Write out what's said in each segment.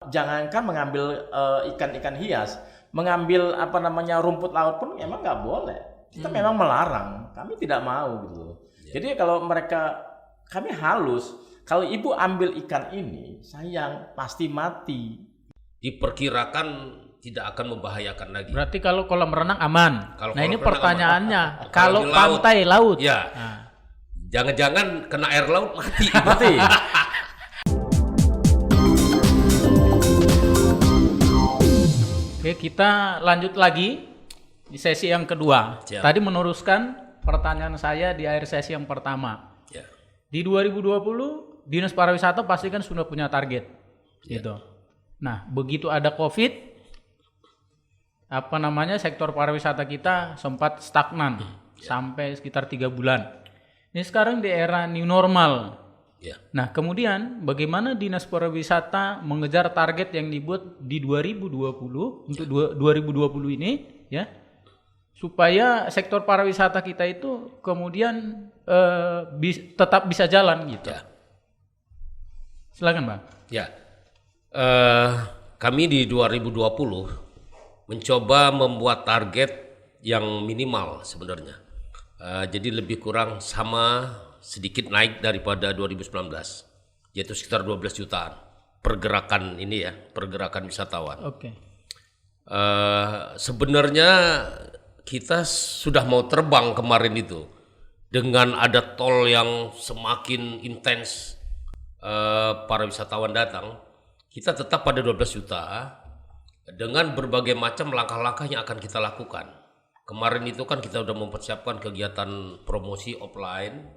jangankan mengambil ikan-ikan hias, mengambil rumput laut pun emang nggak boleh. Kita memang melarang, kami tidak mau gitu. Jadi kalau kami halus, kalau ibu ambil ikan ini, sayang pasti mati. Diperkirakan tidak akan membahayakan lagi. Berarti kalau kolam renang aman. Kalau Nah, ini kolam renang pertanyaannya, aman. kalau Kalau di pantai laut. Ya. Nah. Jangan-jangan kena air laut mati. Mati. Oke, kita lanjut lagi di sesi yang kedua. Siap. Tadi meneruskan pertanyaan saya di akhir sesi yang pertama. Ya. Di 2020 Dinas Pariwisata pasti kan sudah punya target, gitu. Nah, begitu ada COVID, sektor pariwisata kita sempat stagnan sampai sekitar 3 bulan. Ini sekarang di era new normal. Ya. Nah, kemudian bagaimana Dinas Pariwisata mengejar target yang dibuat di 2020 untuk 2020 ini, ya, supaya sektor pariwisata kita itu kemudian tetap bisa jalan gitu. Ya. Silakan, Bang. Ya. Kami di 2020 mencoba membuat target yang minimal sebenarnya. Jadi lebih kurang sama, sedikit naik daripada 2019, yaitu sekitar 12 jutaan pergerakan ini ya, pergerakan wisatawan. Oke. Sebenarnya kita sudah mau terbang kemarin itu dengan ada tol yang semakin intens, para wisatawan datang, kita tetap pada 12 juta dengan berbagai macam langkah-langkah yang akan kita lakukan. Kemarin itu kan kita sudah mempersiapkan kegiatan promosi offline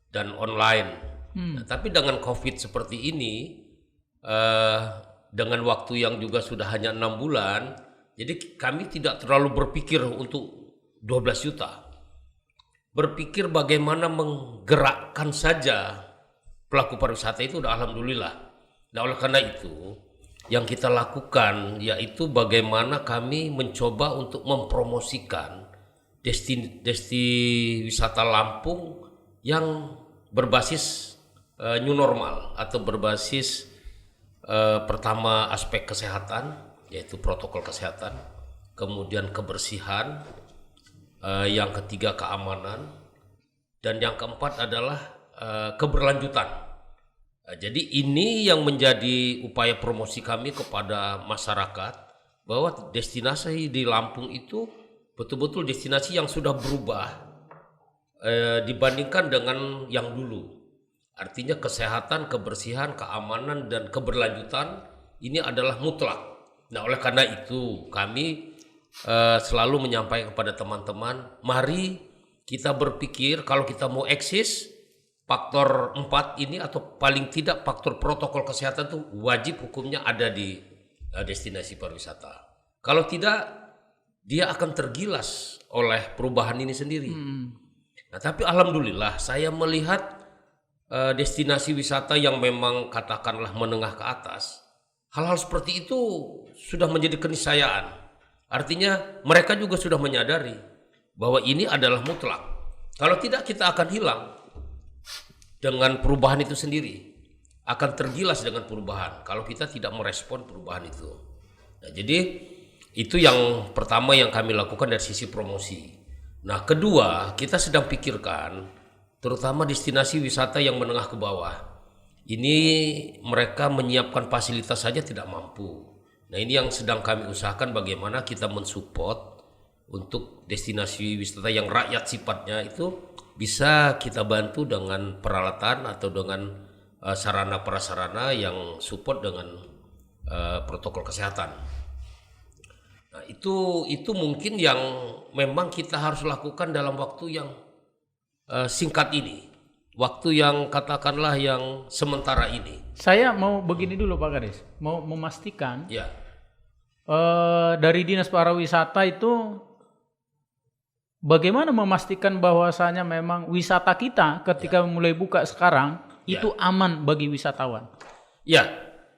dan online. Nah, tapi dengan COVID seperti ini, dengan waktu yang juga sudah hanya 6 bulan, jadi kami tidak terlalu berpikir untuk 12 juta. Berpikir bagaimana menggerakkan saja pelaku pariwisata itu udah alhamdulillah. Nah, oleh karena itu yang kita lakukan yaitu bagaimana kami mencoba untuk mempromosikan destinasi wisata Lampung yang berbasis new normal atau berbasis pertama aspek kesehatan, yaitu protokol kesehatan, kemudian kebersihan, yang ketiga keamanan, dan yang keempat adalah keberlanjutan. Jadi ini yang menjadi upaya promosi kami kepada masyarakat bahwa destinasi di Lampung itu betul-betul destinasi yang sudah berubah dibandingkan dengan yang dulu. Artinya kesehatan, kebersihan, keamanan, dan keberlanjutan ini adalah mutlak. Nah, oleh karena itu kami selalu menyampaikan kepada teman-teman, mari kita berpikir kalau kita mau eksis, faktor 4 ini atau paling tidak faktor protokol kesehatan itu wajib hukumnya ada di destinasi pariwisata. Kalau tidak, dia akan tergilas oleh perubahan ini sendiri. Nah, tapi alhamdulillah saya melihat destinasi wisata yang memang katakanlah menengah ke atas, hal-hal seperti itu sudah menjadi keniscayaan. Artinya mereka juga sudah menyadari bahwa ini adalah mutlak. Kalau tidak, kita akan hilang dengan perubahan itu sendiri, akan tergilas dengan perubahan kalau kita tidak merespon perubahan itu. Nah, jadi itu yang pertama yang kami lakukan dari sisi promosi. Nah, kedua, kita sedang pikirkan terutama destinasi wisata yang menengah ke bawah. Ini mereka menyiapkan fasilitas saja tidak mampu. Nah, ini yang sedang kami usahakan bagaimana kita mensupport untuk destinasi wisata yang rakyat sifatnya itu bisa kita bantu dengan peralatan atau dengan sarana prasarana yang support dengan protokol kesehatan. Nah, itu mungkin yang memang kita harus lakukan dalam waktu yang singkat ini, waktu yang katakanlah yang sementara ini. Saya mau begini dulu Pak Kades, mau memastikan Ya. Dari Dinas Pariwisata itu bagaimana memastikan bahwasanya memang wisata kita ketika mulai buka sekarang itu aman bagi wisatawan? Ya,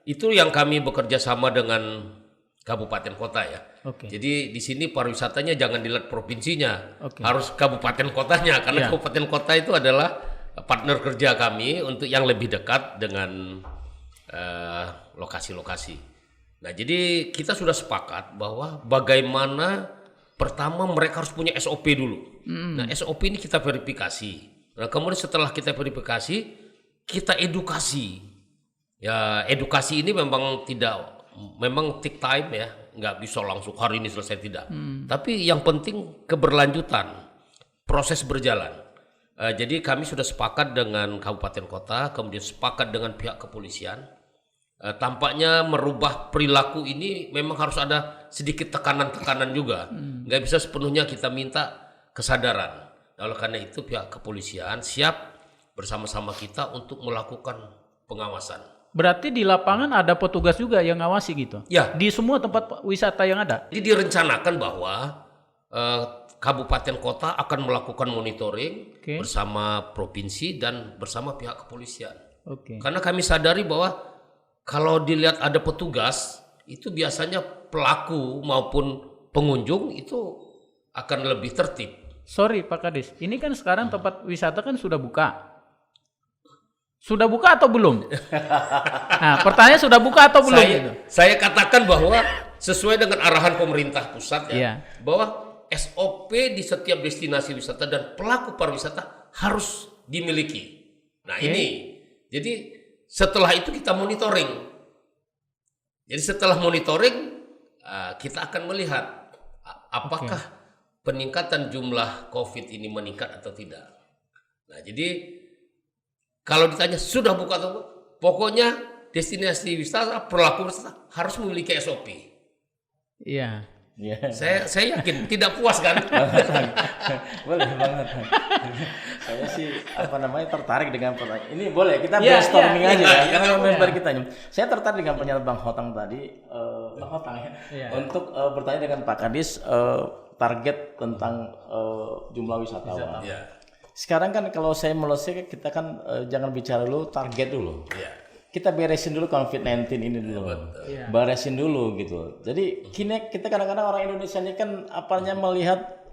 itu yang kami bekerja sama dengan kabupaten kota ya. Oke. Jadi di sini pariwisatanya jangan dilihat provinsinya, Oke. harus kabupaten kotanya karena kabupaten kota itu adalah partner kerja kami untuk yang lebih dekat dengan lokasi-lokasi. Nah, jadi kita sudah sepakat bahwa bagaimana pertama mereka harus punya SOP dulu. Nah, SOP ini kita verifikasi. Nah, kemudian setelah kita verifikasi, kita edukasi. Ya, edukasi ini memang take time ya, nggak bisa langsung hari ini selesai, tidak. Tapi yang penting keberlanjutan, proses berjalan. Jadi kami sudah sepakat dengan kabupaten kota, kemudian sepakat dengan pihak kepolisian. Tampaknya merubah perilaku ini memang harus ada sedikit tekanan-tekanan juga. Nggak bisa sepenuhnya kita minta kesadaran. Oleh karena itu pihak kepolisian siap bersama-sama kita untuk melakukan pengawasan. Berarti di lapangan ada petugas juga yang ngawasi gitu? Ya. Di semua tempat wisata yang ada? Jadi direncanakan bahwa kabupaten kota akan melakukan monitoring bersama provinsi dan bersama pihak kepolisian. Karena kami sadari bahwa kalau dilihat ada petugas, itu biasanya pelaku maupun pengunjung itu akan lebih tertib. Sorry Pak Kadis, ini kan sekarang tempat wisata kan sudah buka. Sudah buka atau belum? Nah, pertanyaan sudah buka atau belum? Saya katakan bahwa sesuai dengan arahan pemerintah pusat ya, bahwa SOP di setiap destinasi wisata dan pelaku pariwisata harus dimiliki. Nah ini, jadi setelah itu kita monitoring. Jadi setelah monitoring, kita akan melihat apakah peningkatan jumlah COVID ini meningkat atau tidak. Nah jadi kalau ditanya sudah buka atau belum, pokoknya destinasi wisata, pelaku wisata harus memiliki SOP. Iya. Saya yakin tidak puas kan? Boleh banget. Saya sih tertarik dengan pertanyaan ini. Boleh kita brainstorming aja ya, karena member kita ini. Saya tertarik dengan pernyataan Bang Hotang tadi, Bang Hotang ya, untuk bertanya dengan Pak Kadis target tentang jumlah wisatawan. Sekarang kan kalau saya melesai, kita kan jangan bicara dulu target dulu. Kita beresin dulu COVID-19 ini dulu, beresin dulu gitu. Jadi kita kadang-kadang orang Indonesia ini kan melihat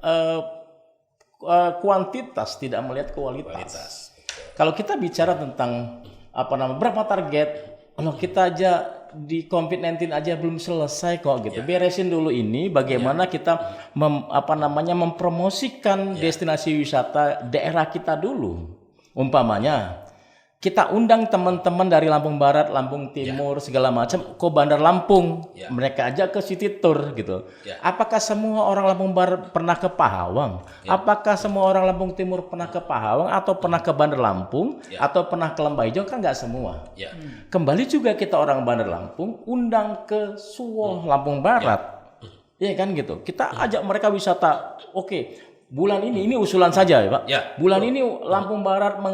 kuantitas, tidak melihat kualitas. Kalau kita bicara tentang berapa target, kalau kita aja di COVID-19 aja belum selesai kok gitu. Beresin dulu ini bagaimana kita mempromosikan destinasi wisata daerah kita dulu. Umpamanya kita undang teman-teman dari Lampung Barat, Lampung Timur, segala macam ke Bandar Lampung. Mereka ajak ke city tour gitu. Apakah semua orang Lampung Barat pernah ke Pahawang? Apakah semua orang Lampung Timur pernah ke Pahawang atau pernah ke Bandar Lampung atau pernah ke Lembah Hijau? Kan nggak semua. Kembali juga kita orang Bandar Lampung undang ke Suwoh, Lampung Barat. Iya kan gitu. Kita ajak mereka wisata. Bulan ini usulan saja ya Pak. Bulan ini Lampung Barat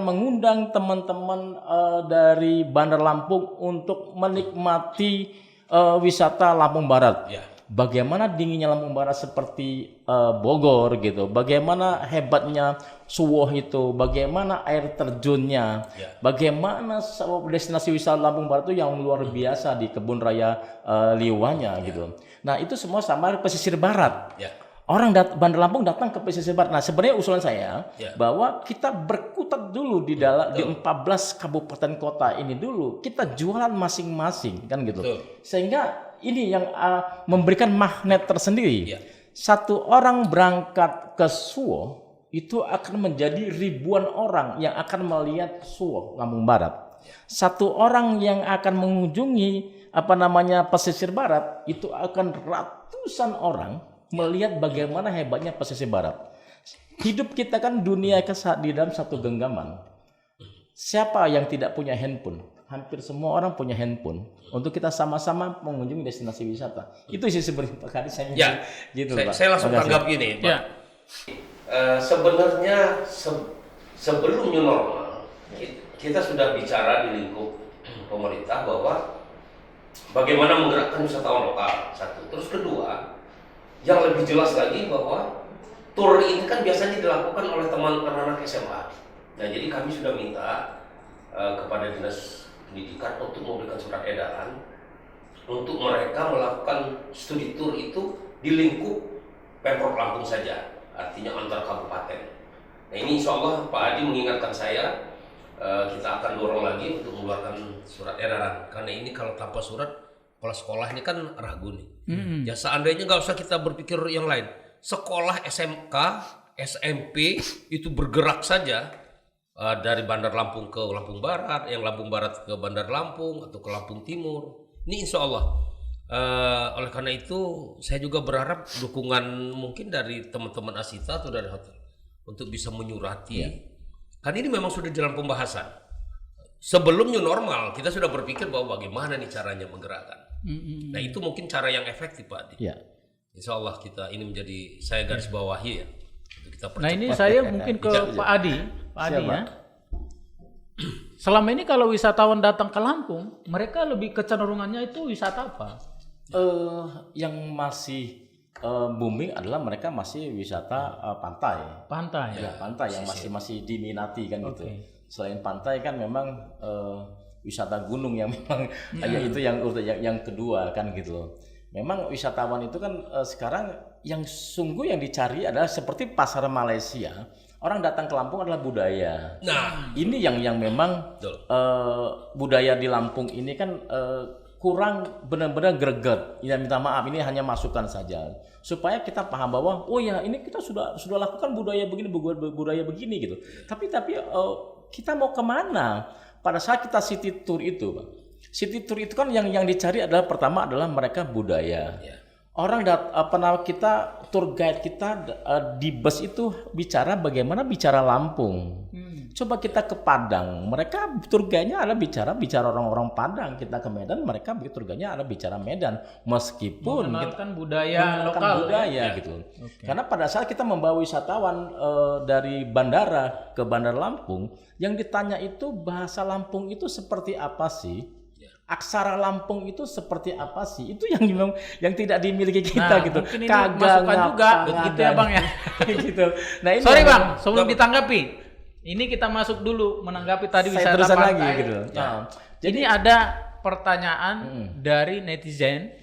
mengundang teman-teman dari Bandar Lampung untuk menikmati wisata Lampung Barat. Bagaimana dinginnya Lampung Barat seperti Bogor gitu. Bagaimana hebatnya Suwoh itu. Bagaimana air terjunnya. Bagaimana destinasi wisata Lampung Barat itu yang luar biasa di Kebun Raya Liwanya gitu. Nah itu semua sama pesisir barat. Orang Bandar Lampung datang ke pesisir barat. Nah, sebenarnya usulan saya bahwa kita berkutat dulu di 14 kabupaten kota ini dulu. Kita jualan masing-masing kan gitu. Sehingga ini yang memberikan magnet tersendiri. Satu orang berangkat ke Suwoh itu akan menjadi ribuan orang yang akan melihat Suwoh, Lampung Barat. Satu orang yang akan mengunjungi pesisir barat itu akan ratusan orang melihat bagaimana hebatnya pesisir barat. Hidup kita kan dunia di dalam satu genggaman. Siapa yang tidak punya handphone? Hampir semua orang punya handphone. Untuk kita sama-sama mengunjungi destinasi wisata. Itu sih sebenarnya Pak Kadis saya gitu Pak. Saya langsung tanggap gini Pak. Sebenarnya sebelum new normal kita sudah bicara di lingkup pemerintah bahwa bagaimana menggerakkan wisatawan lokal, satu. Terus kedua, yang lebih jelas lagi bahwa tur ini kan biasanya dilakukan oleh teman-teman anak SMA. Nah, jadi kami sudah minta kepada Dinas Pendidikan untuk memberikan surat edaran untuk mereka melakukan studi tur itu di lingkup Pemprov Lampung saja, artinya antar kabupaten. Nah, ini insya Allah Pak Adi mengingatkan saya, kita akan dorong lagi untuk mengeluarkan surat edaran, karena ini kalau tanpa surat kepala sekolah ini kan ragu nih. Ya seandainya nggak usah kita berpikir yang lain. Sekolah SMK, SMP itu bergerak saja dari Bandar Lampung ke Lampung Barat, yang Lampung Barat ke Bandar Lampung atau ke Lampung Timur. Ini insya Allah. Oleh karena itu saya juga berharap dukungan mungkin dari teman-teman Asita atau dari hotel untuk bisa menyurati. Kan ini memang sudah dalam pembahasan. Sebelum new normal kita sudah berpikir bahwa bagaimana nih caranya menggerakkan. Nah itu mungkin cara yang efektif Pak Adi. Insya Allah kita ini menjadi saya garis bawahi ya. Kita nah ini saya mungkin ke Pak Adi. Pak Adi ya. Selama ini kalau wisatawan datang ke Lampung, mereka lebih kecenderungannya itu wisata apa? Yang masih booming adalah mereka masih wisata pantai. Pantai. Ya, pantai yang masih diminati kan gitu. Selain pantai kan memang wisata gunung yang memang itu yang kedua kan gitu loh. Memang wisatawan itu kan sekarang yang sungguh yang dicari adalah seperti pasar Malaysia. Orang datang ke Lampung adalah budaya. Nah, ini yang memang budaya di Lampung ini kan kurang benar-benar greget. Ya minta maaf, ini hanya masukan saja supaya kita paham bahwa oh ya ini kita sudah lakukan budaya begini gitu. Tapi kita mau kemana? Pada saat kita city tour itu, Pak. City tour itu kan yang dicari adalah pertama adalah mereka budaya. Orang kita tour guide kita di bus itu bicara bagaimana bicara Lampung. Coba kita ke Padang, mereka tour guide-nya adalah bicara orang-orang Padang. Kita ke Medan, mereka tour guide-nya adalah bicara Medan. Meskipun mengenalkan budaya lokal gitu. Karena pada saat kita membawa wisatawan dari bandara ke Bandar Lampung, yang ditanya itu bahasa Lampung itu seperti apa sih? Aksara Lampung itu seperti apa sih? Itu yang memang yang tidak dimiliki kita gitu. Mungkin ini masukan juga gitu ya Bang ya. Gitu. Nah, ini sorry Bang, sebelum ditanggapi. Ini kita masuk dulu menanggapi tadi wisata pantai. Lagi gitu. Jadi ada pertanyaan dari netizen.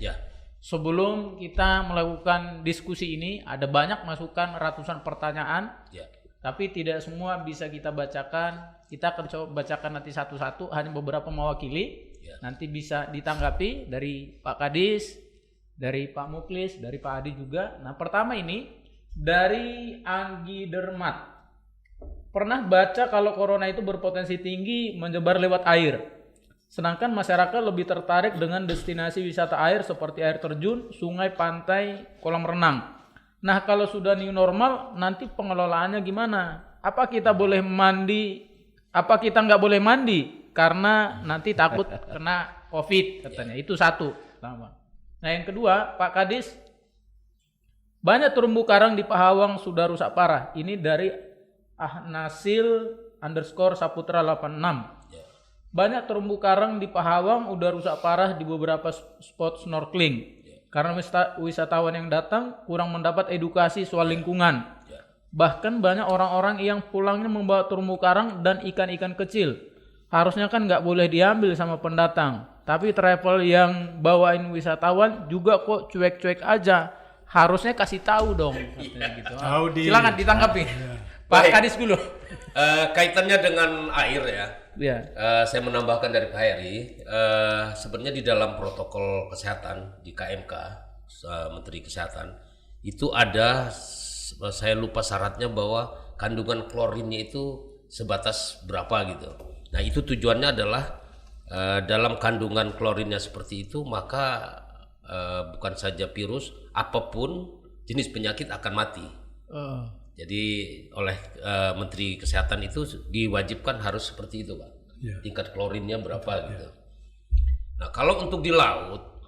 Sebelum kita melakukan diskusi ini ada banyak masukan ratusan pertanyaan. Tapi tidak semua bisa kita bacakan. Kita akan coba bacakan nanti satu-satu, hanya beberapa mewakili. Nanti bisa ditanggapi dari Pak Kadis, dari Pak Muklis, dari Pak Adi juga. Nah pertama ini dari Anggi Dermat. Pernah baca kalau corona itu berpotensi tinggi menyebar lewat air. Sedangkan masyarakat lebih tertarik dengan destinasi wisata air seperti air terjun, sungai, pantai, kolam renang. Nah kalau sudah new normal nanti pengelolaannya gimana? Apa kita boleh mandi? Apa kita nggak boleh mandi? Karena nanti takut kena COVID katanya. Itu satu. Nah yang kedua Pak Kadis, banyak terumbu karang di Pahawang sudah rusak parah. Ini dari Ahnasil_Saputra 86. Banyak terumbu karang di Pahawang udah rusak parah di beberapa spot snorkeling. Karena wisatawan yang datang kurang mendapat edukasi soal lingkungan. Bahkan banyak orang-orang yang pulangnya membawa terumbu karang dan ikan-ikan kecil. Harusnya kan nggak boleh diambil sama pendatang. Tapi travel yang bawain wisatawan juga kok cuek-cuek aja. Harusnya kasih tahu dong. Gitu. Silakan ditanggapi. Pak Kadis dulu. Kaitannya dengan air ya. Saya menambahkan dari Pak Heri. Sebenarnya di dalam protokol kesehatan di KMK, Menteri Kesehatan, itu ada, saya lupa syaratnya bahwa kandungan klorinnya itu sebatas berapa gitu. Nah itu tujuannya adalah dalam kandungan klorinnya seperti itu maka bukan saja virus, apapun jenis penyakit akan mati. Jadi oleh Menteri Kesehatan itu diwajibkan harus seperti itu Pak. Tingkat klorinnya berapa gitu. Nah kalau untuk di laut,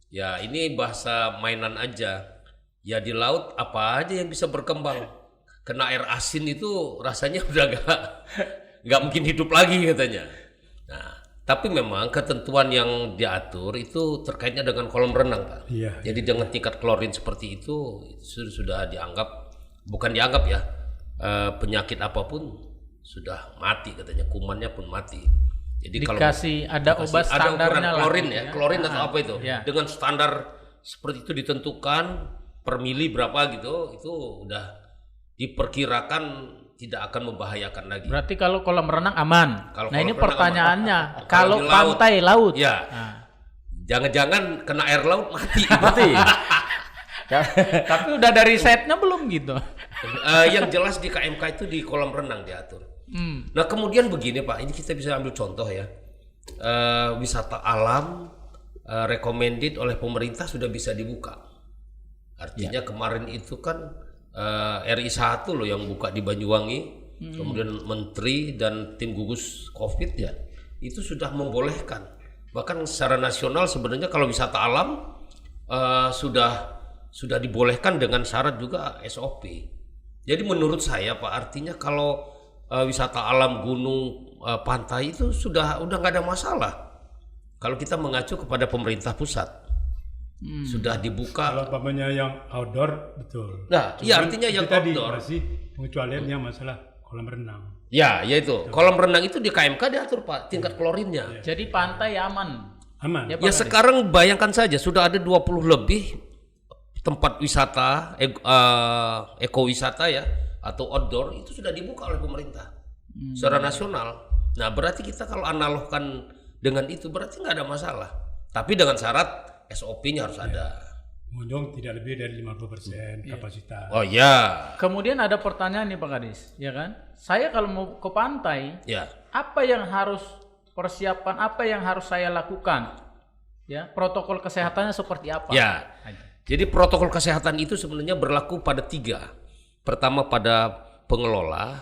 ya ini bahasa mainan aja. Ya di laut apa aja yang bisa berkembang. Kena air asin itu rasanya udah nggak mungkin hidup lagi katanya. Nah, tapi memang ketentuan yang diatur itu terkaitnya dengan kolam renang, Pak. Jadi dengan tingkat klorin seperti itu sudah dianggap, bukan dianggap ya, penyakit apapun sudah mati katanya, kumannya pun mati. Jadi dikasih kalau ada obat standarnya lah. Klorin ya, klorin atau apa itu? Dengan standar seperti itu ditentukan per mili berapa gitu, itu udah diperkirakan tidak akan membahayakan lagi. Berarti kalau kolam renang aman. Nah ini pertanyaannya, kalau pantai laut. Ya. Jangan-jangan kena air laut mati. Mati. Tapi udah dari setnya belum gitu. Yang jelas di KMK itu di kolam renang diatur. Nah kemudian begini Pak, ini kita bisa ambil contoh ya. Wisata alam recommended oleh pemerintah sudah bisa dibuka. Artinya kemarin itu kan RI 1 loh yang buka di Banyuwangi, kemudian Menteri dan tim gugus COVID ya, itu sudah membolehkan. Bahkan secara nasional sebenarnya kalau wisata alam sudah dibolehkan dengan syarat juga SOP. Jadi menurut saya Pak, artinya kalau wisata alam gunung pantai itu udah nggak ada masalah. Kalau kita mengacu kepada pemerintah pusat sudah dibuka. Kalau umpamanya yang outdoor betul. Nah, iya artinya yang tadi outdoor. masih pengecualiannya masalah kolam renang. Ya, yaitu kolam renang itu di KMK diatur Pak tingkat klorinnya. Jadi pantai aman. Aman. Ya, Ya sekarang bayangkan saja sudah ada 20 lebih tempat wisata ekowisata ya atau outdoor itu sudah dibuka oleh pemerintah secara nasional. Nah berarti kita kalau analogkan dengan itu berarti nggak ada masalah. Tapi dengan syarat SOP-nya harus ada. Pengunjung tidak lebih dari 50% kapasitas. Oh ya, Kemudian ada pertanyaan nih Pak Kadis, ya kan? Saya kalau mau ke pantai, ya. apa yang harus persiapan, apa yang harus saya lakukan? Ya, protokol kesehatannya seperti apa? Ya. Jadi protokol kesehatan itu sebenarnya berlaku pada 3. Pertama pada pengelola,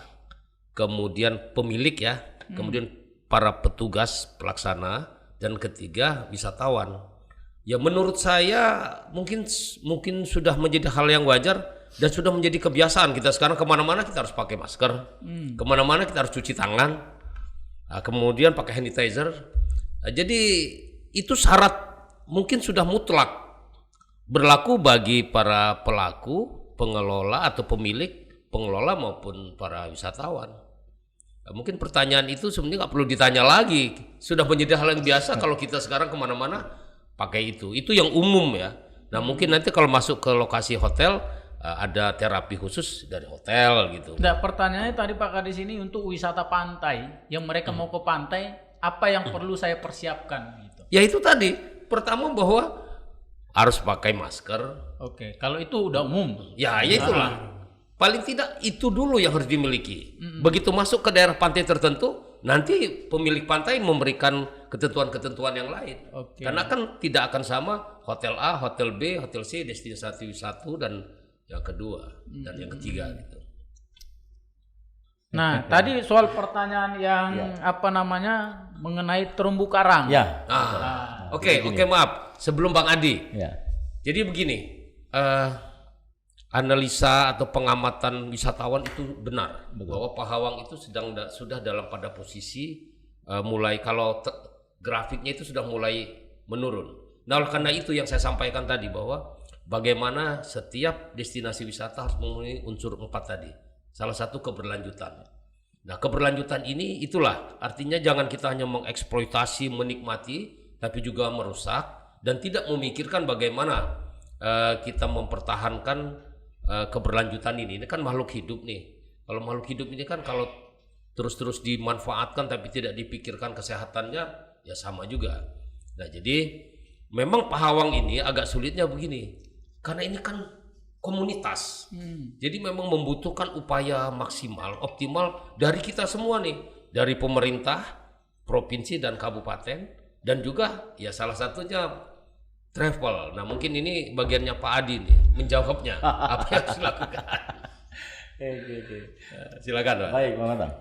kemudian pemilik ya, kemudian para petugas pelaksana, dan ketiga wisatawan. Ya menurut saya mungkin sudah menjadi hal yang wajar dan sudah menjadi kebiasaan kita sekarang kemana-mana kita harus pakai masker, kemana-mana kita harus cuci tangan, kemudian pakai hand sanitizer. Jadi itu syarat mungkin sudah mutlak berlaku bagi para pelaku, pengelola atau pemilik, pengelola maupun para wisatawan. Mungkin pertanyaan itu sebenarnya nggak perlu ditanya lagi, sudah menjadi hal yang biasa kalau kita sekarang kemana-mana pakai itu yang umum ya. Nah mungkin nanti kalau masuk ke lokasi hotel ada terapi khusus dari hotel gitu. Nah, pertanyaannya tadi Pak Kadis ini untuk wisata pantai, yang mereka mau ke pantai, apa yang perlu saya persiapkan gitu? Ya itu tadi, pertama bahwa harus pakai masker. Oke, kalau itu udah umum. Ya itulah. Paling tidak itu dulu yang harus dimiliki. Begitu masuk ke daerah pantai tertentu, nanti pemilik pantai memberikan ketentuan-ketentuan yang lain. Oke. Karena kan tidak akan sama hotel A, hotel B, hotel C, destinasi wisata dan yang kedua dan yang ketiga gitu. Nah, tadi soal pertanyaan yang apa namanya mengenai terumbu karang. Ya. Oke, maaf. Sebelum Bang Adi. Ya. Jadi begini, analisa atau pengamatan wisatawan itu benar bahwa Pahawang itu sudah dalam pada posisi mulai kalau grafiknya itu sudah mulai menurun. Nah, oleh karena itu yang saya sampaikan tadi bahwa bagaimana setiap destinasi wisata harus memenuhi unsur 4 tadi. Salah satu keberlanjutan. Nah, keberlanjutan ini itulah artinya jangan kita hanya mengeksploitasi, menikmati, tapi juga merusak dan tidak memikirkan bagaimana kita mempertahankan keberlanjutan ini kan makhluk hidup nih. Kalau makhluk hidup ini kan kalau terus-terus dimanfaatkan tapi tidak dipikirkan kesehatannya ya sama juga. Nah jadi memang Pahawang ini agak sulitnya begini karena ini kan komunitas. Jadi memang membutuhkan upaya maksimal, optimal dari kita semua nih, dari pemerintah, provinsi dan kabupaten dan juga ya salah satunya travel. Nah mungkin ini bagiannya Pak Adi nih menjawabnya apa yang harus dilakukan. Oke. Silakan Pak. Baik, Bang Adang.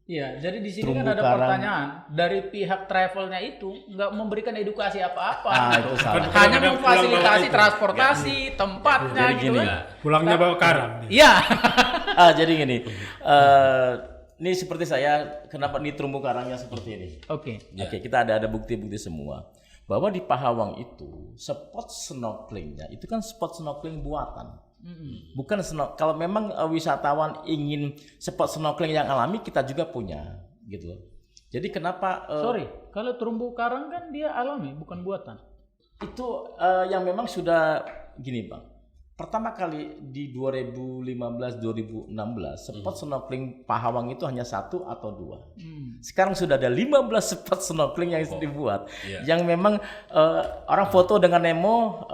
Iya, jadi di sini Terumbu kan ada karang. pertanyaan dari pihak travelnya itu nggak memberikan edukasi apa-apa. Itu salah. Hanya Kadang-kadang memfasilitasi pulang bawa itu. transportasi, tempatnya Jadi gitu gini. kan. Pulangnya bawa karang. Iya. Jadi gini. Ini seperti saya kenapa di terumbu karangnya seperti ini. Oke. Oke, kita ada bukti-bukti semua bahwa di Pahawang itu spot snorkelingnya itu kan spot snorkeling buatan. Bukan kalau memang wisatawan ingin spot snorkeling yang alami kita juga punya gitu loh. Jadi kenapa Sorry, kalau terumbu karang kan dia alami bukan buatan. itu yang memang sudah gini Bang. pertama kali di 2015-2016 spot snorkeling Pahawang itu hanya 1 atau 2. Sekarang sudah ada 15 spot snorkeling yang dibuat, yang memang orang foto dengan Nemo,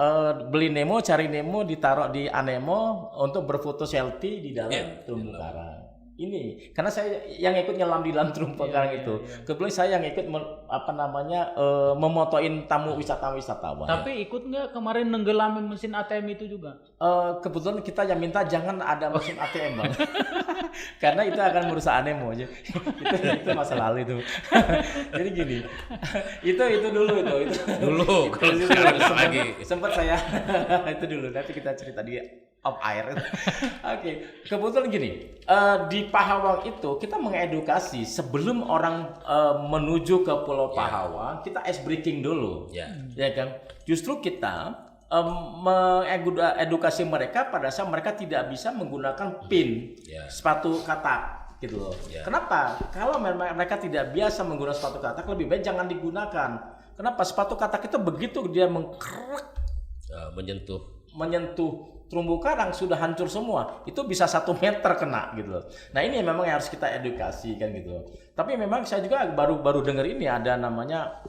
beli Nemo, cari Nemo, ditaruh di Anemo untuk berfoto selfie di dalam terumbu karang. Ini karena saya yang ikut nyelam di dalam terumbu karang itu. Kebetulan saya yang ikut memotoin tamu wisatawan. Tapi ikut nggak kemarin nenggelamin mesin ATM itu juga? Kebetulan kita yang minta jangan ada mesin ATM, Bang. Karena itu akan merusak Anemo aja. itu masa lalu itu. Jadi gini. itu dulu. Dulu kalau sekarang nggak lagi. Sempat saya itu dulu. Nanti kita cerita di off air. Oke. Kebetulan gini, di Pahawang itu kita mengedukasi sebelum orang menuju ke Pulau Pahawang, kita ice breaking dulu. Ya kan? Justru kita mengedukasi mereka pada saat mereka tidak bisa menggunakan pin sepatu katak gitu loh. Kenapa? Kalau mereka tidak biasa menggunakan sepatu katak, lebih baik jangan digunakan. Kenapa? Sepatu katak itu begitu dia mengkerek, menyentuh terumbu karang sudah hancur semua, itu bisa 1 meter kena gitu loh. Nah ini memang yang harus kita edukasi kan gitu loh. Tapi memang saya juga baru dengar ini ada namanya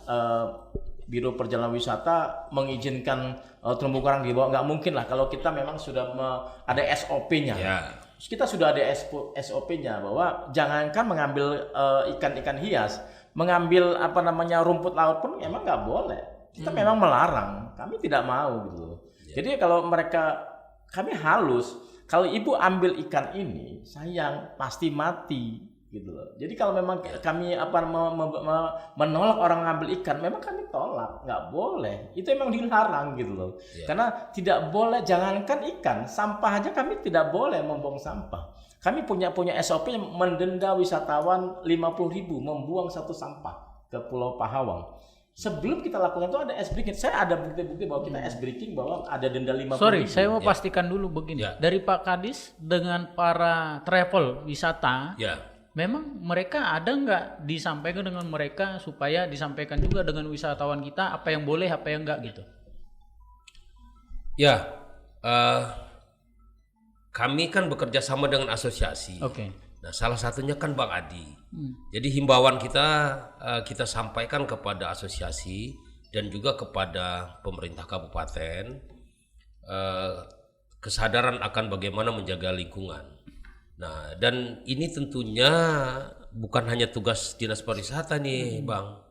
Biro Perjalanan Wisata mengizinkan terumbu karang dibawa. Nggak mungkin lah kalau kita memang sudah ada SOP-nya. Kita sudah ada SOP-nya bahwa jangankan mengambil ikan-ikan hias, mengambil rumput laut pun memang nggak boleh. Kita memang melarang, kami tidak mau gitu loh. Jadi kalau kami halus, kalau ibu ambil ikan ini, sayang pasti mati gitu loh. Jadi kalau memang kami menolak orang ngambil ikan, memang kami tolak, nggak boleh. Itu memang dilarang gitu loh. Karena tidak boleh, jangankan ikan, sampah aja kami tidak boleh membuang sampah. Kami punya SOP yang mendenda wisatawan 50.000 membuang satu sampah ke Pulau Pahawang. Sebelum kita lakukan itu ada ice breaking. Saya ada bukti-bukti bahwa kita ice breaking bahwa ada denda 50.000. Sorry, saya mau pastikan dulu begini. Dari Pak Kadis dengan para travel wisata, memang mereka ada nggak disampaikan dengan mereka supaya disampaikan juga dengan wisatawan kita apa yang boleh, apa yang enggak gitu? Kami kan bekerja sama dengan asosiasi. Nah, salah satunya kan Bang Adi. Jadi himbauan kita sampaikan kepada asosiasi dan juga kepada pemerintah kabupaten kesadaran akan bagaimana menjaga lingkungan. Nah, dan ini tentunya bukan hanya tugas Dinas Pariwisata nih, Bang.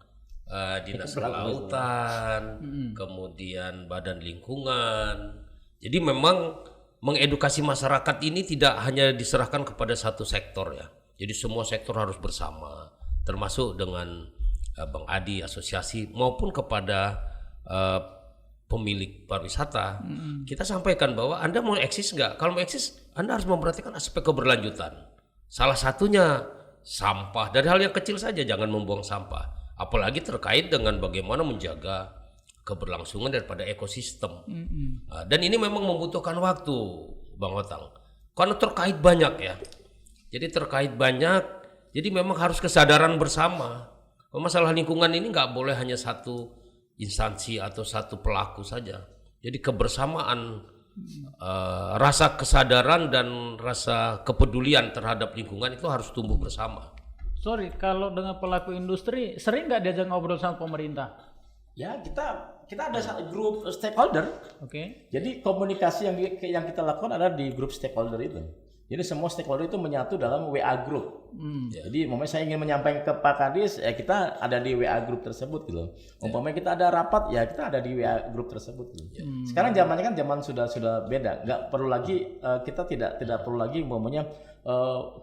Dinas Kelautan, kemudian Badan Lingkungan. Jadi memang mengedukasi masyarakat ini tidak hanya diserahkan kepada satu sektor ya. Jadi semua sektor harus bersama, termasuk dengan Bang Adi, asosiasi maupun kepada pemilik pariwisata. Kita sampaikan bahwa Anda mau eksis nggak? Kalau mau eksis, Anda harus memperhatikan aspek keberlanjutan. Salah satunya sampah. Dari hal yang kecil saja, jangan membuang sampah. Apalagi terkait dengan bagaimana menjaga keberlangsungan daripada ekosistem. Dan ini memang membutuhkan waktu, Bang Otang. Karena terkait banyak ya. Jadi terkait banyak, jadi memang harus kesadaran bersama. Masalah lingkungan ini nggak boleh hanya satu instansi atau satu pelaku saja. Jadi kebersamaan, rasa kesadaran dan rasa kepedulian terhadap lingkungan itu harus tumbuh bersama. Sorry, kalau dengan pelaku industri, sering nggak diajak ngobrol sama pemerintah? Ya, kita ada grup stakeholder. Jadi komunikasi yang kita lakukan adalah di grup stakeholder itu. Jadi semua stakeholder itu menyatu dalam WA group. Jadi umpamanya saya ingin menyampaikan ke Pak Kadis, kita ada di WA group tersebut gitu. Umpamanya kita ada rapat, ya kita ada di WA group tersebut. Sekarang zamannya kan zaman sudah beda. Nggak perlu lagi kita tidak perlu lagi umpamanya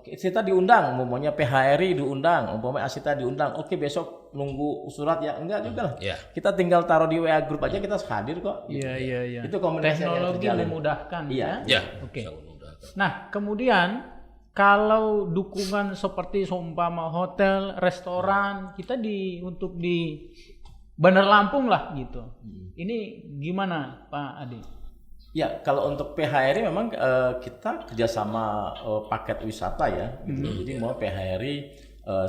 kita diundang, umpamanya PHRI diundang, umpamanya Asita diundang. Oke, besok nunggu surat ya, enggak juga lah. Kita tinggal taruh di WA group aja, kita hadir kok. Iya. Itu komunikasi teknologi memudahkan. Iya. Oke. Nah, kemudian kalau dukungan seperti seumpama hotel, restoran, kita untuk di Bandar Lampung lah gitu. Ini gimana, Pak Adi? Ya, kalau untuk PHRI memang kita kerjasama paket wisata ya. Jadi mau PHRI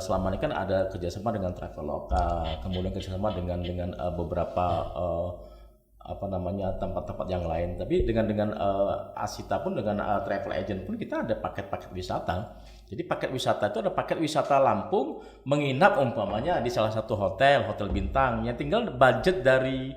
selama ini kan ada kerjasama dengan Traveloka, kemudian kerjasama dengan beberapa tempat-tempat yang lain. Tapi dengan Asita pun, dengan travel agent pun, kita ada paket-paket wisata. Jadi paket wisata itu ada paket wisata Lampung, menginap umpamanya di salah satu hotel bintang. Yang tinggal budget dari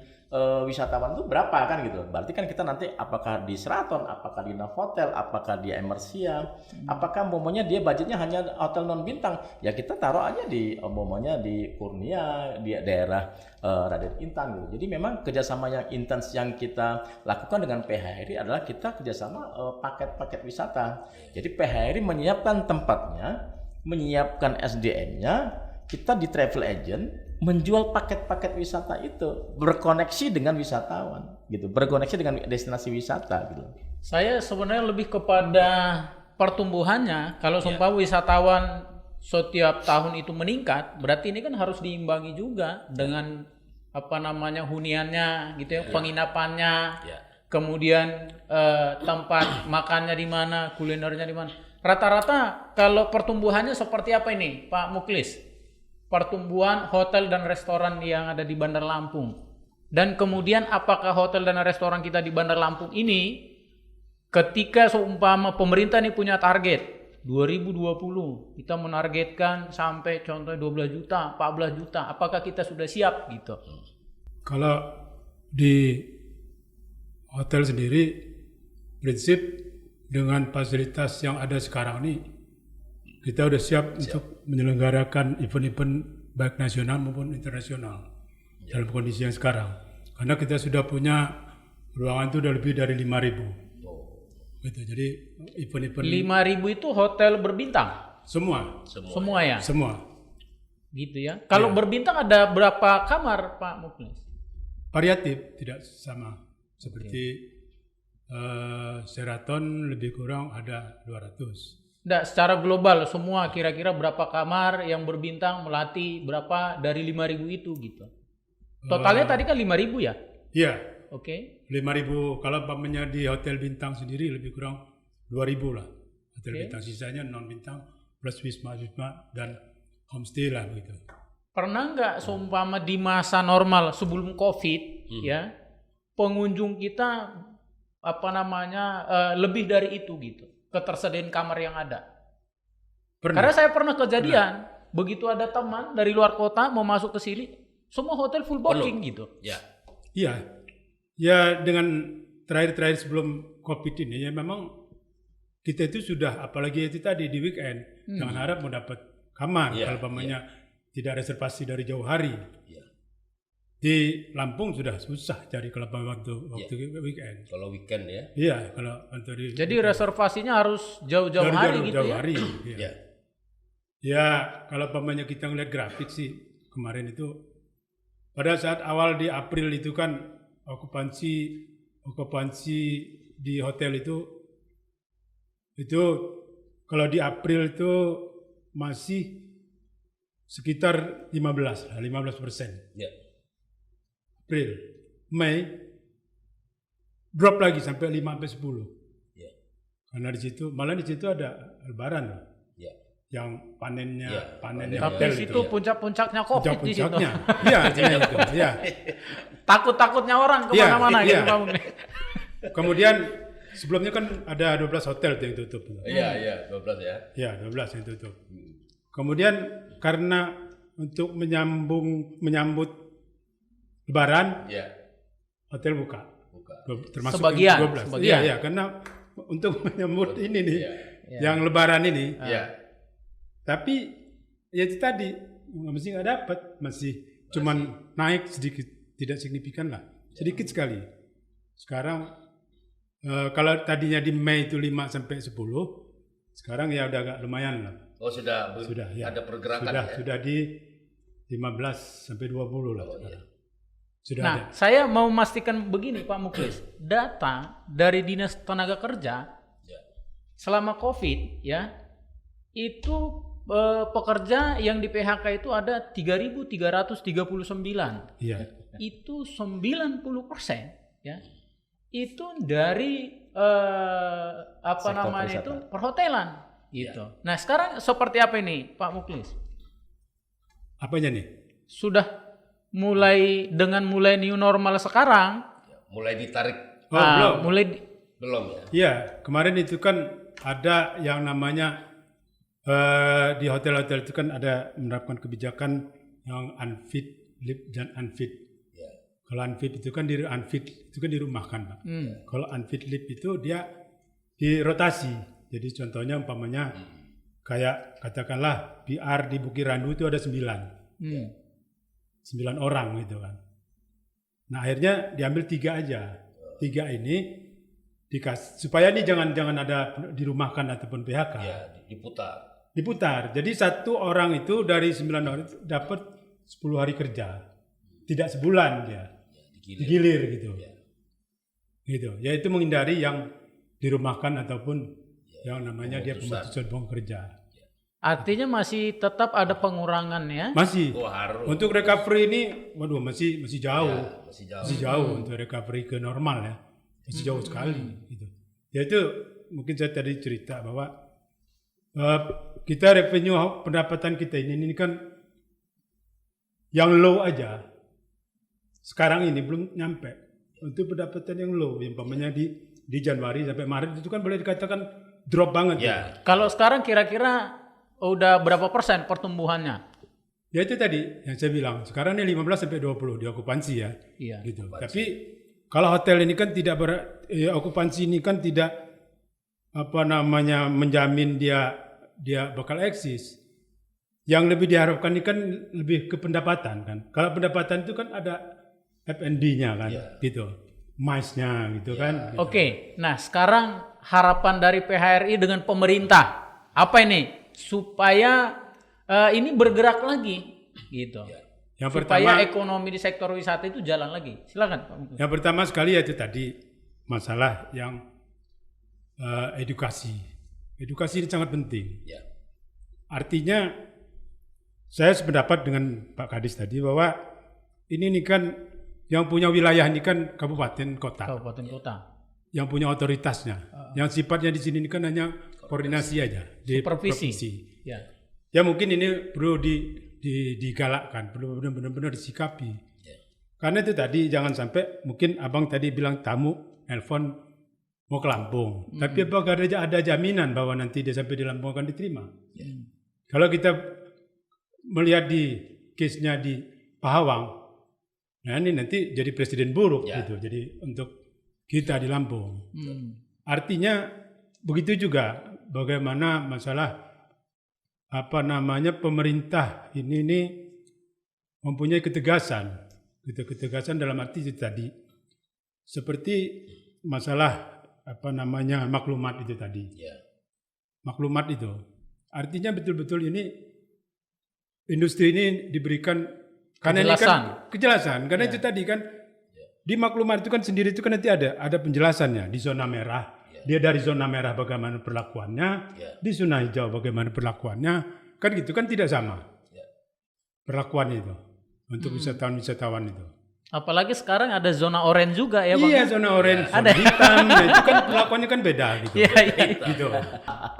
wisatawan itu berapa kan gitu. Berarti kan kita nanti apakah di Sheraton, apakah di Novotel, apakah di Emersia, apakah umpamanya dia budgetnya hanya hotel non bintang, ya kita taruh aja di umpamanya di Kurnia, di daerah Raden Intan gitu. Jadi memang kerjasama yang intens yang kita lakukan dengan PHRI adalah kita kerjasama paket-paket wisata. Jadi PHRI menyiapkan tempatnya, menyiapkan SDM-nya, kita di travel agent menjual paket-paket wisata itu, berkoneksi dengan wisatawan gitu, berkoneksi dengan destinasi wisata gitu. Saya sebenarnya lebih kepada pertumbuhannya. Kalau seumpama wisatawan setiap tahun itu meningkat, berarti ini kan harus diimbangi juga dengan huniannya gitu ya, penginapannya, kemudian tempat makannya di mana, kulinernya di mana. Rata-rata kalau pertumbuhannya seperti apa ini, Pak Muklis? Pertumbuhan hotel dan restoran yang ada di Bandar Lampung. Dan kemudian apakah hotel dan restoran kita di Bandar Lampung ini, ketika seumpama pemerintah ini punya target 2020 kita menargetkan sampai contohnya 12 juta, 14 juta, apakah kita sudah siap gitu? Kalau di hotel sendiri, prinsip dengan fasilitas yang ada sekarang ini, kita udah siap untuk menyelenggarakan event-event baik nasional maupun internasional dalam kondisi yang sekarang. Karena kita sudah punya ruangan itu udah lebih dari 5.000. Gitu. Jadi event-event 5.000 itu hotel berbintang? Semua ya? Semua. Gitu ya. Kalau berbintang ada berapa kamar, Pak Muklis? Variatif, tidak sama. Seperti Sheraton lebih kurang ada 200. Nggak, secara global semua kira-kira berapa kamar yang berbintang, melati berapa dari 5.000 itu gitu. Totalnya tadi kan 5.000 ya? Iya. Oke. 5.000 kalau umpamanya di hotel bintang sendiri lebih kurang 2.000 lah. Hotel bintang, sisanya non bintang plus wisma dan homestay lah begitu. Pernah nggak seumpama di masa normal sebelum COVID ya, pengunjung kita lebih dari itu gitu, ketersediaan kamar yang ada? Pernah. Karena saya pernah kejadian, begitu ada teman dari luar kota mau masuk ke sini, semua hotel full booking gitu. Ya. Iya. Ya dengan terakhir sebelum COVID ini ya memang kita itu sudah, apalagi itu tadi di weekend, dengan harap mau dapat kamar kalau umpamanya tidak reservasi dari jauh hari. Di Lampung sudah susah cari kalau waktu weekend. Kalau weekend ya. Iya, kalau untuk jadi reservasinya harus jauh-jauh hari gitu jauh ya. Hari, ya. Ya, kalau umpamanya kita ngeliat grafik sih kemarin itu pada saat awal di April itu kan okupansi di hotel itu kalau di April itu masih sekitar 15%. Ya. April, Mei drop lagi sampai 5-10. Ya. Karena di situ ada lebaran. Ya. Yang panennya panen Tapi situ puncak-puncaknya COVID di situ. Iya, itu. Iya. Takut-takutnya orang kemana-mana gitu Pak Muklis. Kemudian sebelumnya kan ada 12 hotel yang tutup. Iya, 12 ya. Iya, 12 yang tutup. Kemudian karena untuk menyambut Lebaran, hotel buka. Termasuk sebagian. 12. Iya, karena untuk menyambut ini nih, yang Lebaran ini. Tapi ya itu tadi masih nggak dapat, masih cuman naik sedikit, tidak signifikan lah, sedikit sekali. Sekarang kalau tadinya di Mei itu 5-10, sekarang ya udah agak lumayan lah. Oh sudah ya. Ada pergerakan sudah di 15-20 lah. Sudah ada. Saya mau memastikan begini Pak Muklis, data dari Dinas Tenaga Kerja selama COVID ya, itu pekerja yang di PHK itu ada 3.339. Iya. Itu 90% ya. Itu dari perhotelan gitu. Nah, sekarang seperti apa ini Pak Muklis? Apanya nih? Sudah mulai new normal sekarang, mulai ditarik Oh, belum. mulai belum ya? Iya, kemarin itu kan ada yang namanya di hotel-hotel itu kan ada menerapkan kebijakan yang unfit leave dan unfit. Ya. Kalau unfit itu kan dirumahkan, Pak. Kalau unfit leave itu dia dirotasi. Jadi contohnya umpamanya kayak katakanlah PR di Bukit Randu itu ada 9 orang gitu kan. Nah akhirnya diambil 3 aja. 3 ini supaya ini jangan ada dirumahkan ataupun PHK. Ya, diputar. Jadi 1 orang itu dari 9 orang itu dapat 10 hari kerja. Tidak sebulan dia. Digilir gitu. Gitu. Yaitu menghindari yang dirumahkan ataupun yang namanya dia pemutusan hubungan kerja. artinya masih tetap ada pengurangan ya. Masih. Oh, harus. Untuk recovery ini waduh masih jauh. Ya, masih jauh. Masih jauh untuk recovery ke normal ya. Masih jauh sekali gitu. Ya itu mungkin saya tadi cerita bahwa kita revenue pendapatan kita ini kan yang low aja sekarang ini belum nyampe untuk pendapatan yang low, yang umpamanya di Januari sampai Maret itu kan boleh dikatakan drop banget. Ya. Kalau sekarang kira-kira udah berapa persen pertumbuhannya? Ya itu tadi yang saya bilang sekarang ini 15 sampai 20 di okupansi ya. Iya. Gitu. Tapi kalau hotel ini kan tidak okupansi ini kan tidak menjamin dia bakal eksis. Yang lebih diharapkan ini kan lebih ke pendapatan kan. Kalau pendapatan itu kan ada F&B-nya kan, gitu, MICE-nya gitu kan. Gitu. Oke, nah sekarang harapan dari PHRI dengan pemerintah apa ini supaya ini bergerak lagi, gitu. Yang supaya pertama, ekonomi di sektor wisata itu jalan lagi. Silakan Pak Mungkus. yang pertama sekali yaitu tadi masalah yang edukasi. Edukasi ini sangat penting. Ya. Artinya saya sependapat dengan Pak Kadis tadi bahwa ini kan yang punya wilayah ini kan kabupaten kota. Kabupaten kota. Yang punya otoritasnya. Yang sifatnya di sini ini kan hanya koordinasi aja di Supervisi. provinsi. Ya. Ya mungkin ini perlu digalakkan, perlu benar-benar disikapi. Karena itu tadi jangan sampai mungkin abang tadi bilang tamu nelpon mau ke Lampung. Tapi apakah ada jaminan bahwa nanti dia sampai di Lampung akan diterima? Kalau kita melihat di case-nya di Pahawang, nah ini nanti jadi presiden buruk gitu. Jadi untuk kita di Lampung. Artinya begitu juga bagaimana masalah pemerintah ini mempunyai ketegasan. Gitu, ketegasan dalam arti itu tadi. Seperti masalah maklumat itu tadi. Maklumat itu. Artinya betul-betul ini industri ini diberikan kejelasan karena itu tadi kan di maklumat itu kan sendiri itu kan nanti ada penjelasannya di zona merah dia dari zona merah bagaimana perlakuannya di zona hijau bagaimana perlakuannya kan gitu kan tidak sama perlakuan itu untuk wisatawan itu. Apalagi sekarang ada zona oranye juga ya Bang. Iya zona oranye, zona hitam itu kan perlakuannya kan beda gitu. Gitu.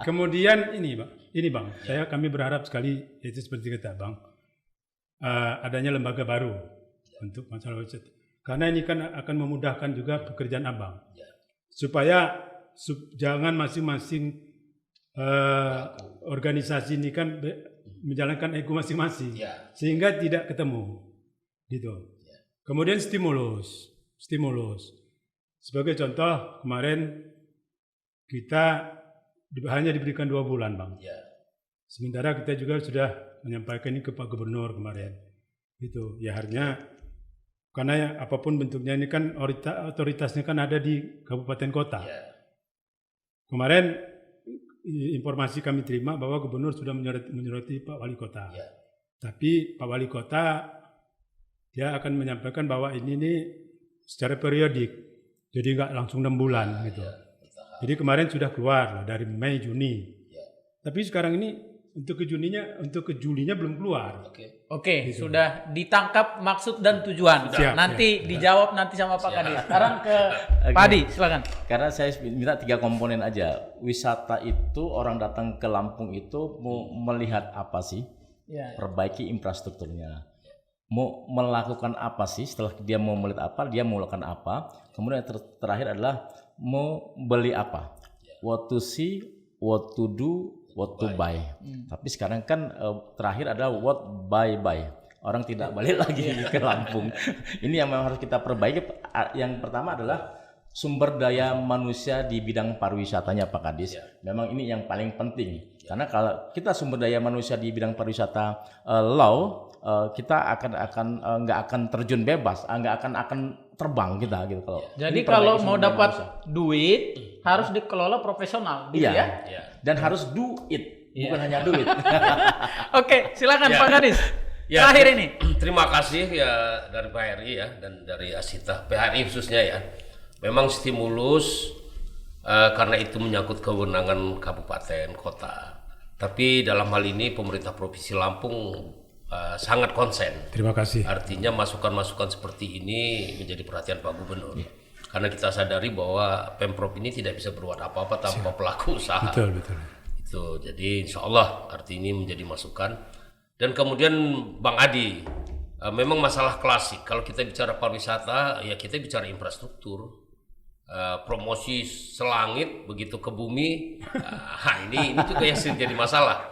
Kemudian ini Bang, kami berharap sekali itu seperti kata Bang, adanya lembaga baru untuk masalah wisata. Karena ini kan akan memudahkan juga pekerjaan Abang. Supaya jangan masing-masing organisasi ini kan menjalankan ego masing-masing. Sehingga tidak ketemu. Gitu. Kemudian stimulus. Sebagai contoh kemarin kita hanya diberikan 2 bulan Bang. Sementara kita juga sudah menyampaikan ini ke Pak Gubernur kemarin. Gitu. Ya harusnya karena apapun bentuknya ini kan otoritasnya kan ada di kabupaten kota. Kemarin informasi kami terima bahwa Gubernur sudah menyurati Pak Wali Kota. Tapi Pak Wali Kota dia akan menyampaikan bahwa ini secara periodik. Jadi nggak langsung 6 bulan gitu. Jadi kemarin sudah keluar dari Mei Juni. Tapi sekarang ini untuk ke Julinya belum keluar. Oke, sudah ditangkap maksud dan tujuan. Nanti dijawab nanti sama Pak Kadis. Sekarang ke Pak Adi, silakan. Karena saya minta 3 komponen aja. Wisata itu orang datang ke Lampung itu mau melihat apa sih? Perbaiki infrastrukturnya. mau melakukan apa sih, setelah dia mau melihat apa, dia mau melakukan apa. Kemudian yang terakhir adalah mau beli apa. What to see, what to do, what to buy. Tapi sekarang kan terakhir adalah what buy. Orang tidak balik lagi ke Lampung. Ini yang memang harus kita perbaiki. Yang pertama adalah sumber daya manusia di bidang pariwisatanya, Pak Kadis. Memang ini yang paling penting. Karena kalau kita sumber daya manusia di bidang pariwisata low, kita nggak akan terjun bebas, nggak akan terbang kita gitu. Kalau jadi ini kalau perbaiki mau sumber daya dapat manusia. duit harus dikelola profesional, gitu Iya. ya. Dan harus do it, bukan hanya duit. Oke, silakan Ya. Pak Kadis. Ya, Terakhir ini. Terima kasih ya dari PHRI ya dan dari Asita PHRI khususnya ya. Memang stimulus karena itu menyangkut kewenangan kabupaten kota. Tapi dalam hal ini pemerintah Provinsi Lampung sangat konsen. Terima kasih. Artinya masukan-masukan seperti ini menjadi perhatian Pak Gubernur. Karena kita sadari bahwa Pemprov ini tidak bisa berbuat apa-apa tanpa pelaku usaha. Betul. Itu jadi insya Allah arti ini menjadi masukan. Dan kemudian Bang Adi, memang masalah klasik kalau kita bicara pariwisata ya kita bicara infrastruktur, promosi selangit begitu ke bumi, ini juga yang sering jadi masalah.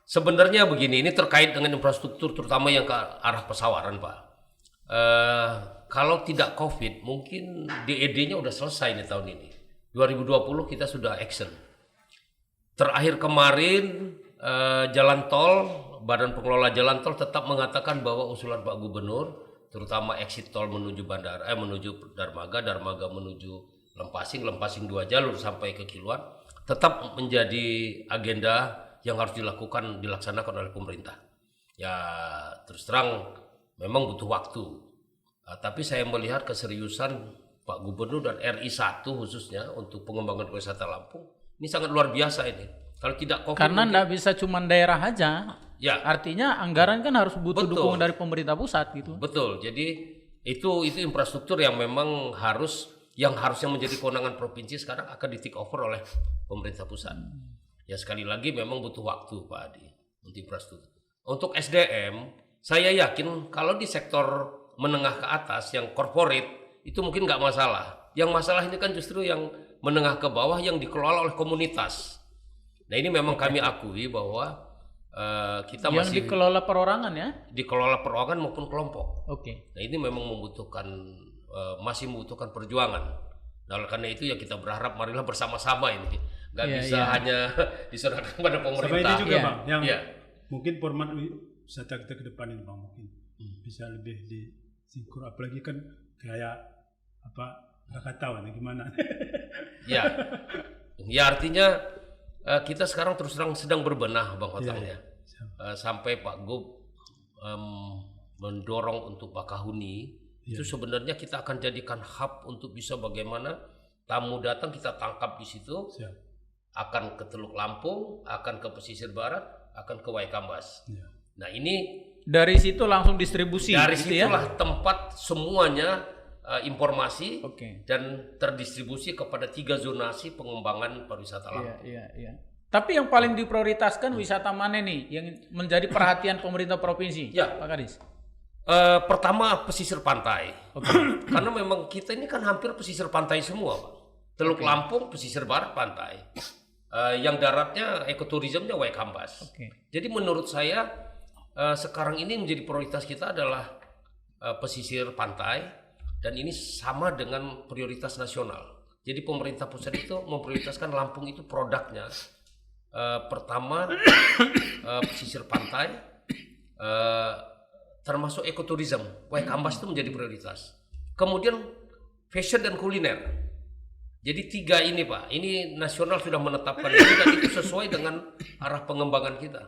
Sebenarnya begini, ini terkait dengan infrastruktur terutama yang ke arah pesawaran Pak. Kalau tidak COVID mungkin DED-nya udah selesai nih tahun ini. 2020 kita sudah action. Terakhir kemarin jalan tol, Badan Pengelola Jalan Tol tetap mengatakan bahwa usulan Pak Gubernur, terutama exit tol menuju bandara, menuju Darmaga menuju Lempasing 2 jalur sampai ke Kiluan, tetap menjadi agenda yang harus dilaksanakan oleh pemerintah. Ya terus terang memang butuh waktu. Tapi saya melihat keseriusan Pak Gubernur dan RI 1 khususnya untuk pengembangan pariwisata Lampung ini sangat luar biasa ini. Kalau tidak COVID Karena enggak bisa cuma daerah aja. Ya. Artinya anggaran kan harus butuh Betul. dukungan dari pemerintah pusat gitu. Betul. Jadi itu infrastruktur yang memang harusnya menjadi kewenangan provinsi sekarang akan di take over oleh pemerintah pusat. Ya sekali lagi memang butuh waktu Pak Adi untuk infrastruktur. Untuk SDM, saya yakin kalau di sektor menengah ke atas yang corporate itu mungkin nggak masalah. Yang masalah ini kan justru yang menengah ke bawah yang dikelola oleh komunitas. Nah ini memang kami akui bahwa kita Yang masih dikelola perorangan ya. dikelola perorangan maupun kelompok. Oke. Nah ini memang masih membutuhkan perjuangan. Nah oleh karena itu ya kita berharap marilah bersama-sama ini. Nggak bisa hanya diserahkan pada Sama pemerintah. ini juga Iya. Bang, yang Iya. mungkin format wisata kita ke depan ini Bang mungkin bisa lebih disingkur, apalagi kan kayak Krakatau nih gimana? Ya, ya artinya kita sekarang terus terang sedang berbenah Bang Otang ya. Sampai Pak Gub mendorong untuk Bakahuni itu sebenarnya kita akan jadikan hub untuk bisa bagaimana tamu datang kita tangkap di situ. Akan ke Teluk Lampung, akan ke pesisir barat, akan ke Waikambas. Nah ini Dari situ langsung distribusi. dari gitu ya. situlah tempat semuanya informasi Oke. dan terdistribusi kepada 3 zonasi pengembangan pariwisata Lampung. Iya. Tapi yang paling diprioritaskan wisata mana nih yang menjadi perhatian pemerintah provinsi? Ya. Pak Kadis. Pertama pesisir pantai. Karena memang kita ini kan hampir pesisir pantai semua, Pak. Teluk Lampung, pesisir barat pantai. Yang daratnya ekoturismnya Waikambas. Jadi menurut saya sekarang ini menjadi prioritas kita adalah pesisir pantai dan ini sama dengan prioritas nasional. Jadi pemerintah pusat itu memprioritaskan Lampung itu produknya. Pertama pesisir pantai, termasuk ekoturism. Waikambas itu menjadi prioritas. Kemudian fashion dan kuliner. Jadi 3 ini Pak, ini nasional sudah menetapkan ini dan itu sesuai dengan arah pengembangan kita.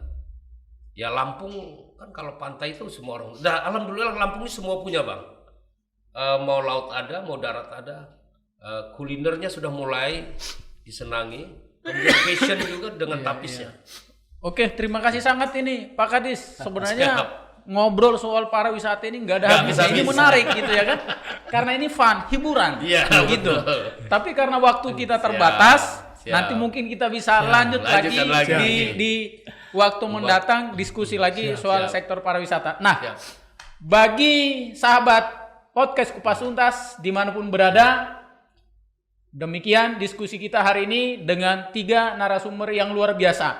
Ya Lampung kan kalau pantai itu semua orang. Nah, alhamdulillah Lampung ini semua punya Bang. Mau laut ada, mau darat ada. Kulinernya sudah mulai disenangi. Kemudian fashion juga dengan tapisnya. Oke, terima kasih sangat ini Pak Kadis. Sebenarnya Siap. ngobrol soal pariwisata ini nggak ada Nggak habisnya. Ini bisa-bisa. menarik gitu ya kan? Karena ini fun, hiburan, Iya, gitu. betul. Tapi karena waktu kita terbatas, Siap. nanti mungkin kita bisa lanjut lagi Lanjutkan lagi. di waktu mendatang diskusi lagi Siap, soal siap. sektor pariwisata. Nah, Siap. Bagi sahabat podcast Kupas Tuntas dimanapun berada, demikian diskusi kita hari ini dengan 3 narasumber yang luar biasa.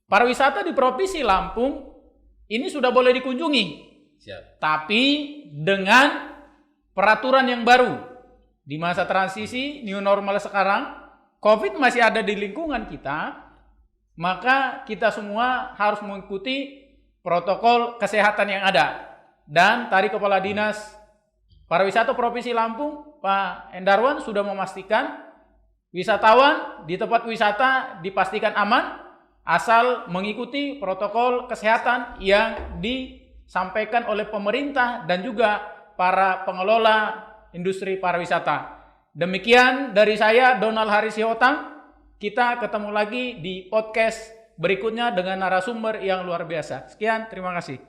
Pariwisata di Provinsi Lampung ini sudah boleh dikunjungi, tapi dengan peraturan yang baru. Di masa transisi new normal sekarang, COVID masih ada di lingkungan kita, maka kita semua harus mengikuti protokol kesehatan yang ada. Dan tadi Kepala Dinas Pariwisata Provinsi Lampung, Pak Endarwan, sudah memastikan wisatawan di tempat wisata dipastikan aman asal mengikuti protokol kesehatan yang disampaikan oleh pemerintah dan juga para pengelola industri pariwisata. Demikian dari saya, Donald Haris Sihotam. Kita ketemu lagi di podcast berikutnya dengan narasumber yang luar biasa. Sekian, terima kasih.